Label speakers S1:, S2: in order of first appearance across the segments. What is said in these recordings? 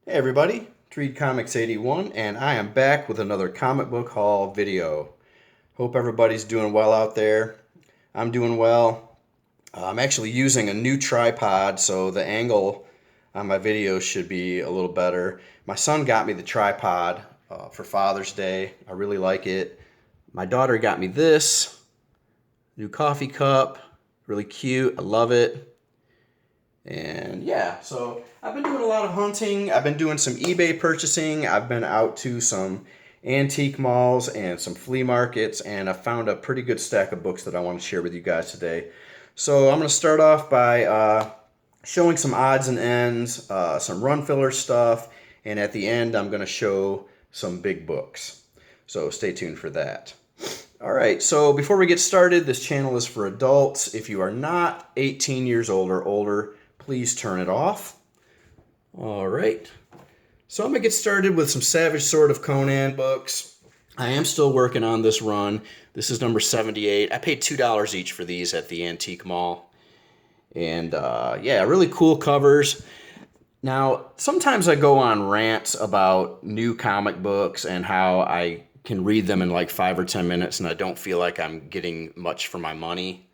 S1: Hey everybody, Read Comics 81, and I am back with another comic book haul video. Hope everybody's doing well out there. I'm doing well. I'm actually using a new tripod, so the angle on my videos should be a little better. My son got me the tripod for Father's Day. I really like it. My daughter got me this new coffee cup. Really cute. I love it. And yeah, so I've been doing a lot of hunting. I've been doing some eBay purchasing. I've been out to some antique malls and some flea markets, and I found a pretty good stack of books that I want to share with you guys today. So I'm going to start off by showing some odds and ends, some run filler stuff, and at the end I'm going to show some big books. So stay tuned for that. All right, so before we get started, this channel is for adults. If you are not 18 years old or older, please turn it off. All right, so I'm gonna get started with some Savage Sword of Conan books. I am still working on this run. This is number 78. I paid $2 each for these at the antique mall. And yeah, really cool covers. Now, sometimes I go on rants about new comic books and how I can read them in like 5 or 10 minutes and I don't feel like I'm getting much for my money.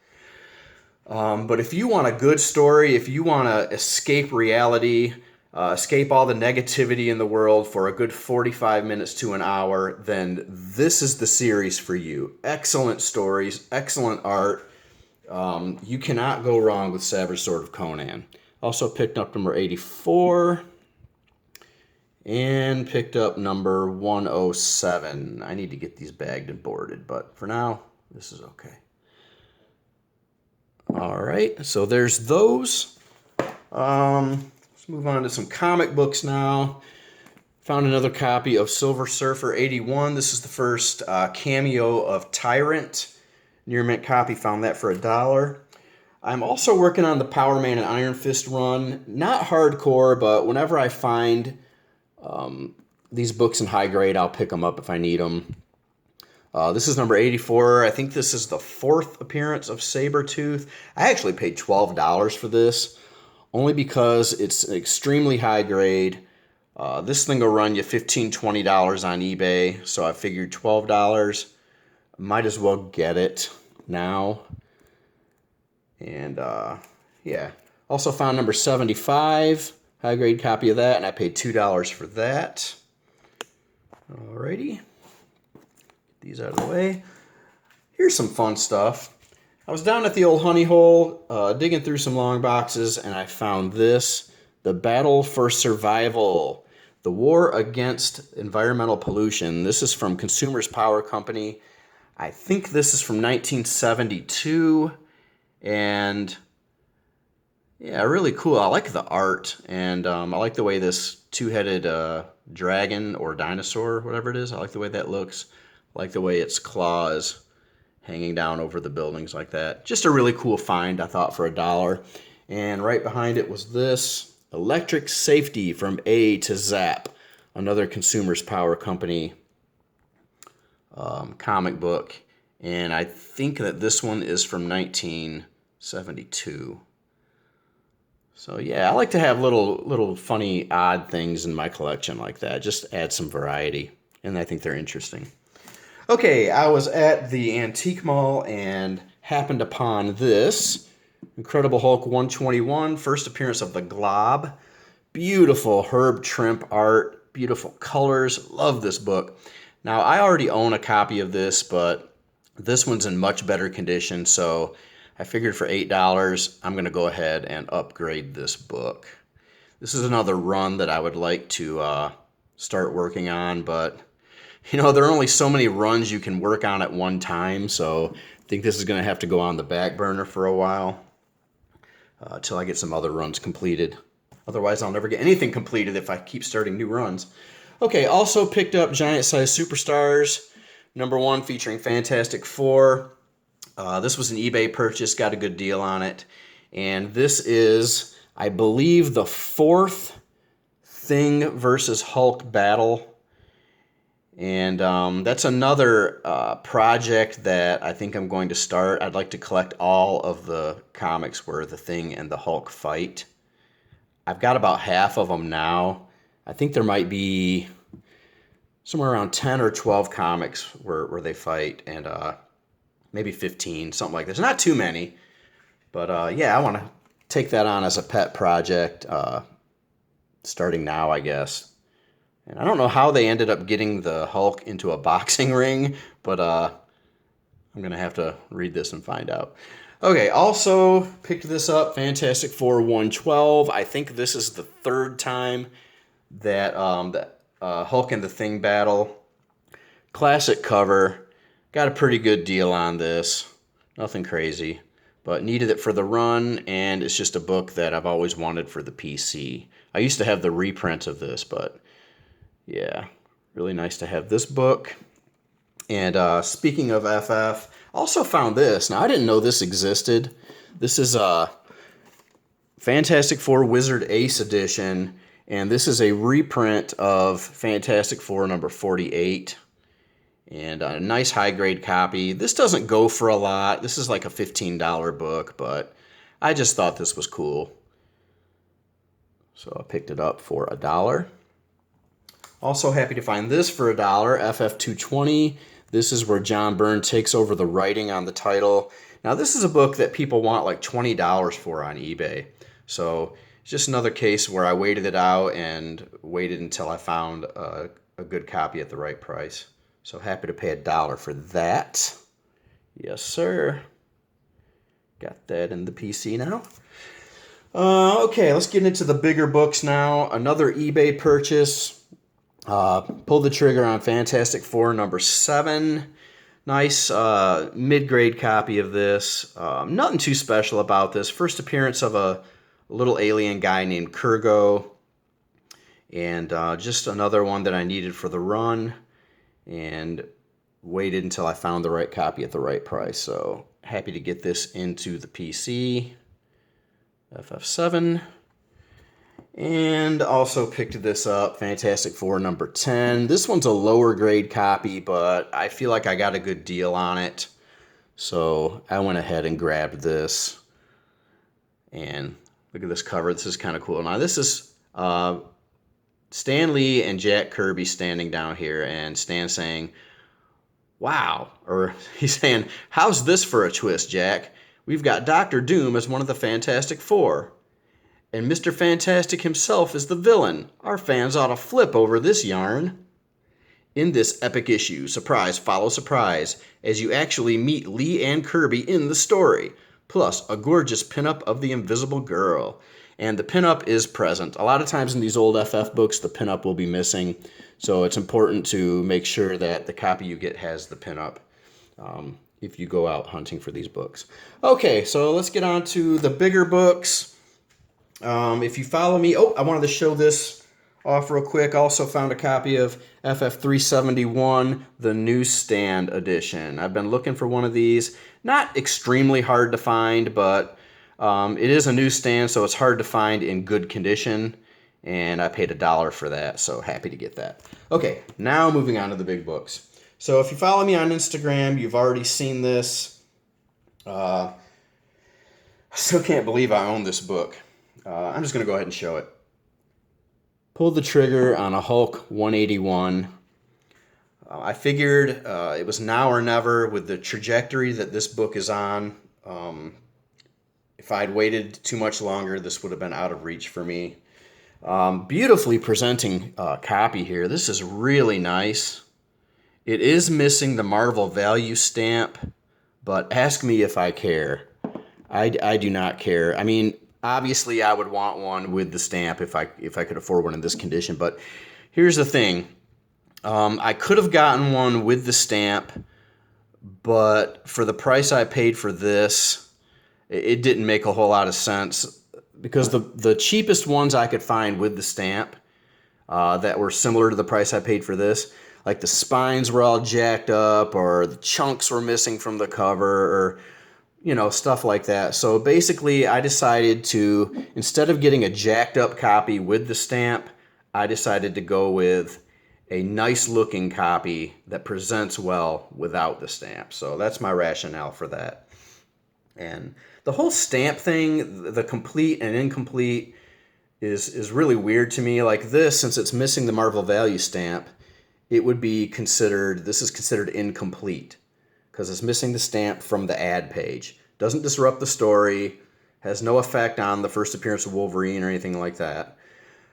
S1: But if you want a good story, if you want to escape reality, escape all the negativity in the world for a good 45 minutes to an hour, then this is the series for you. Excellent stories, excellent art. You cannot go wrong with Savage Sword of Conan. Also picked up number 84 and picked up number 107. I need to get these bagged and boarded, but for now, this is okay. All right, so there's those. Let's move on to some comic books now. Found another copy of Silver Surfer 81. This is the first cameo of Tyrant. Near mint copy, found that for $1. I'm also working on the Power Man and Iron Fist run. Not hardcore, but whenever I find these books in high grade, I'll pick them up if I need them. This is number 84. I think this is the 4th appearance of Sabretooth. I actually paid $12 for this, only because it's extremely high grade. This thing will run you $15, $20 on eBay, so I figured $12. Might as well get it now. And yeah, also found number 75, high grade copy of that, and I paid $2 for that. Alrighty, get these out of the way. Here's some fun stuff. I was down at the old honey hole, digging through some long boxes, and I found this, The Battle for Survival, The War Against Environmental Pollution. This is from Consumers Power Company. I think this is from 1972. And yeah, really cool. I like the art, and I like the way this two-headed dragon or dinosaur, whatever it is, I like the way that looks. I like the way its claws hanging down over the buildings like that. Just a really cool find, I thought, for $1. And right behind it was this, Electric Safety from A to Zap, another Consumers Power Company comic book. And I think that this one is from 1972. So yeah, I like to have little funny, odd things in my collection like that. Just add some variety, and I think they're interesting. Okay, I was at the antique mall and happened upon this Incredible Hulk 121, first appearance of the Glob. Beautiful Herb Trimp art, beautiful colors. Love this book. Now, I already own a copy of this, but this one's in much better condition, so I figured for $8, I'm going to go ahead and upgrade this book. This is another run that I would like to start working on, but, you know, there are only so many runs you can work on at one time, so I think this is going to have to go on the back burner for a while until I get some other runs completed. Otherwise, I'll never get anything completed if I keep starting new runs. Okay, also picked up Giant Size Superstars, number 1 featuring Fantastic Four. This was an eBay purchase, got a good deal on it. And this is, I believe, the 4th Thing versus Hulk battle. And that's another project that I think I'm going to start. I'd like to collect all of the comics where the Thing and the Hulk fight. I've got about half of them now. I think there might be somewhere around 10 or 12 comics where they fight, and maybe 15, something like this. Not too many, but yeah, I want to take that on as a pet project, starting now, I guess. And I don't know how they ended up getting the Hulk into a boxing ring, but I'm going to have to read this and find out. Okay, also picked this up, Fantastic Four 112. I think this is the third time that Hulk and the Thing battle. Classic cover. Got a pretty good deal on this. Nothing crazy, but needed it for the run, and it's just a book that I've always wanted for the PC. I used to have the reprint of this, but yeah, really nice to have this book. And speaking of FF, also found this. Now, I didn't know this existed. This is Fantastic Four Wizard Ace Edition, and this is a reprint of Fantastic Four number 48. And a nice high-grade copy. This doesn't go for a lot. This is like a $15 book, but I just thought this was cool. So I picked it up for $1. Also happy to find this for $1, FF220. This is where John Byrne takes over the writing on the title. Now, this is a book that people want like $20 for on eBay. So it's just another case where I waited it out and waited until I found a good copy at the right price. So happy to pay $1 for that. Yes, sir. Got that in the PC now. Okay, let's get into the bigger books now. Another eBay purchase. Pulled the trigger on Fantastic Four number 7. Nice mid-grade copy of this. Nothing too special about this. First appearance of a little alien guy named Kurgo. And just another one that I needed for the run. And waited until I found the right copy at the right price. So happy to get this into the PC. FF7. And also picked this up, Fantastic Four number 10. This one's a lower grade copy, but I feel like I got a good deal on it. So I went ahead and grabbed this. And look at this cover. This is kind of cool. Now this is Stan Lee and Jack Kirby standing down here, and Stan saying, wow. Or he's saying, how's this for a twist, Jack? We've got Dr. Doom as one of the Fantastic Four. And Mr. Fantastic himself is the villain. Our fans ought to flip over this yarn. In this epic issue, surprise follow surprise, as you actually meet Lee and Kirby in the story, plus a gorgeous pinup of the Invisible Girl. And the pinup is present. A lot of times in these old FF books, the pinup will be missing, so it's important to make sure that the copy you get has the pinup if you go out hunting for these books. Okay, so let's get on to the bigger books. If you follow me, I wanted to show this off real quick. Also found a copy of FF371, the newsstand edition. I've been looking for one of these. Not extremely hard to find, but it is a newsstand, so it's hard to find in good condition. And I paid $1 for that, so happy to get that. Okay, now moving on to the big books. So if you follow me on Instagram, you've already seen this. I still can't believe I own this book. I'm just going to go ahead and show it. Pulled the trigger on a Hulk 181. I figured it was now or never with the trajectory that this book is on. If I'd waited too much longer, this would have been out of reach for me. Beautifully presenting copy here. This is really nice. It is missing the Marvel value stamp, but ask me if I care. I do not care. I mean, obviously, I would want one with the stamp if I could afford one in this condition. But here's the thing. I could have gotten one with the stamp, but for the price I paid for this, it didn't make a whole lot of sense. Because the cheapest ones I could find with the stamp that were similar to the price I paid for this, like the spines were all jacked up, or the chunks were missing from the cover, or stuff like that. So basically, I decided to, instead of getting a jacked up copy with the stamp, I decided to go with a nice looking copy that presents well without the stamp. So that's my rationale for that. And the whole stamp thing, the complete and incomplete, is really weird to me. Like this, since it's missing the Marvel value stamp, it would be considered, this is considered incomplete because it's missing the stamp from the ad page. Doesn't disrupt the story, has no effect on the first appearance of Wolverine or anything like that.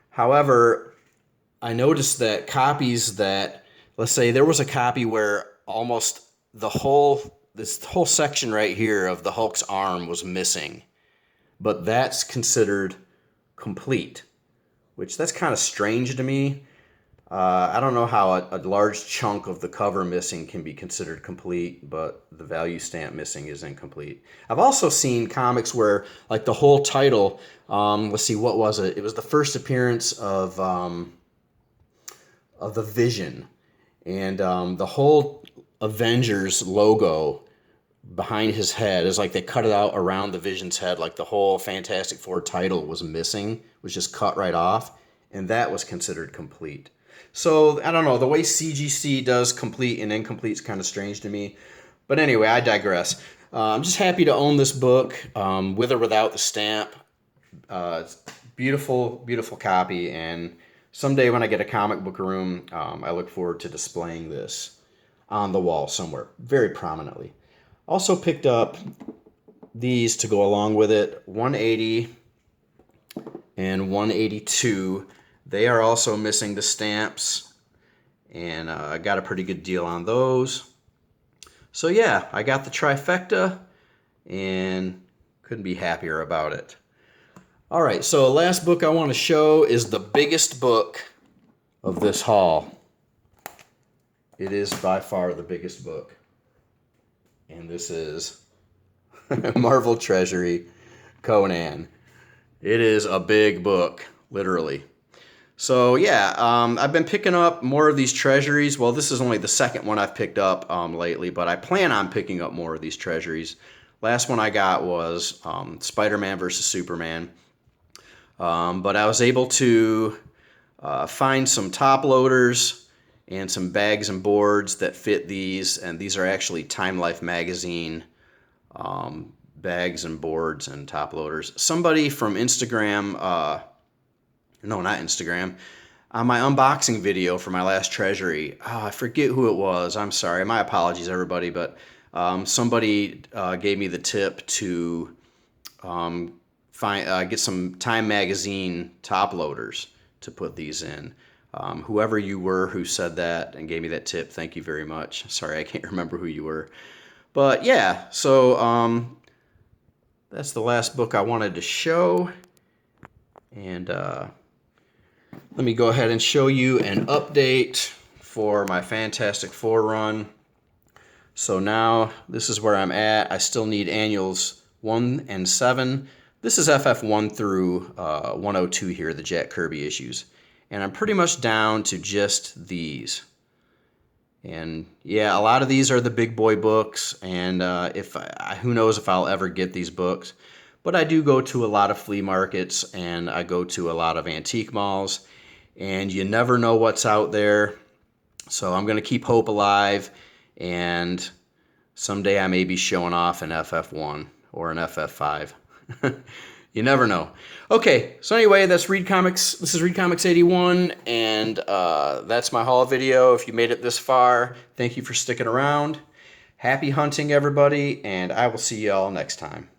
S1: However, I noticed that copies that, let's say there was a copy where almost this whole section right here of the Hulk's arm was missing, but that's considered complete, which that's kind of strange to me. I don't know how a large chunk of the cover missing can be considered complete, but the value stamp missing is incomplete. I've also seen comics where, like, the whole title, let's see, what was it? It was the first appearance of the Vision, and the whole Avengers logo behind his head is like they cut it out around the Vision's head, like the whole Fantastic Four title was missing, was just cut right off, and that was considered complete. So, I don't know, the way CGC does complete and incomplete is kind of strange to me. But anyway, I digress. I'm just happy to own this book, with or without the stamp. It's beautiful, beautiful copy, and someday when I get a comic book room, I look forward to displaying this on the wall somewhere, very prominently. Also picked up these to go along with it, 180 and 182. They are also missing the stamps, and I got a pretty good deal on those. So yeah, I got the trifecta, and couldn't be happier about it. All right, so the last book I want to show is the biggest book of this haul. It is by far the biggest book. And this is Marvel Treasury Conan. It is a big book, literally. So yeah, I've been picking up more of these treasuries. Well, this is only the second one I've picked up lately, but I plan on picking up more of these treasuries. Last one I got was Spider-Man versus Superman. But I was able to find some top loaders and some bags and boards that fit these, and these are actually Time Life magazine bags and boards and top loaders. Somebody from Instagram, no, not Instagram, on my unboxing video for my last treasury, I forget who it was, I'm sorry, my apologies everybody, but somebody gave me the tip to get some Time magazine top loaders to put these in. Whoever you were who said that and gave me that tip, thank you very much. Sorry, I can't remember who you were. But yeah, so that's the last book I wanted to show. And let me go ahead and show you an update for my Fantastic Four run. So now this is where I'm at. I still need annuals 1 and 7. This is FF1 through 102 here, the Jack Kirby issues. And I'm pretty much down to just these. And yeah, a lot of these are the big boy books, and who knows if I'll ever get these books. But I do go to a lot of flea markets, and I go to a lot of antique malls, and you never know what's out there. So I'm going to keep hope alive, and someday I may be showing off an FF1 or an FF5. You never know. Okay, so anyway, that's Read Comics. This is Read Comics 81, and that's my haul video. If you made it this far, thank you for sticking around. Happy hunting, everybody, and I will see you all next time.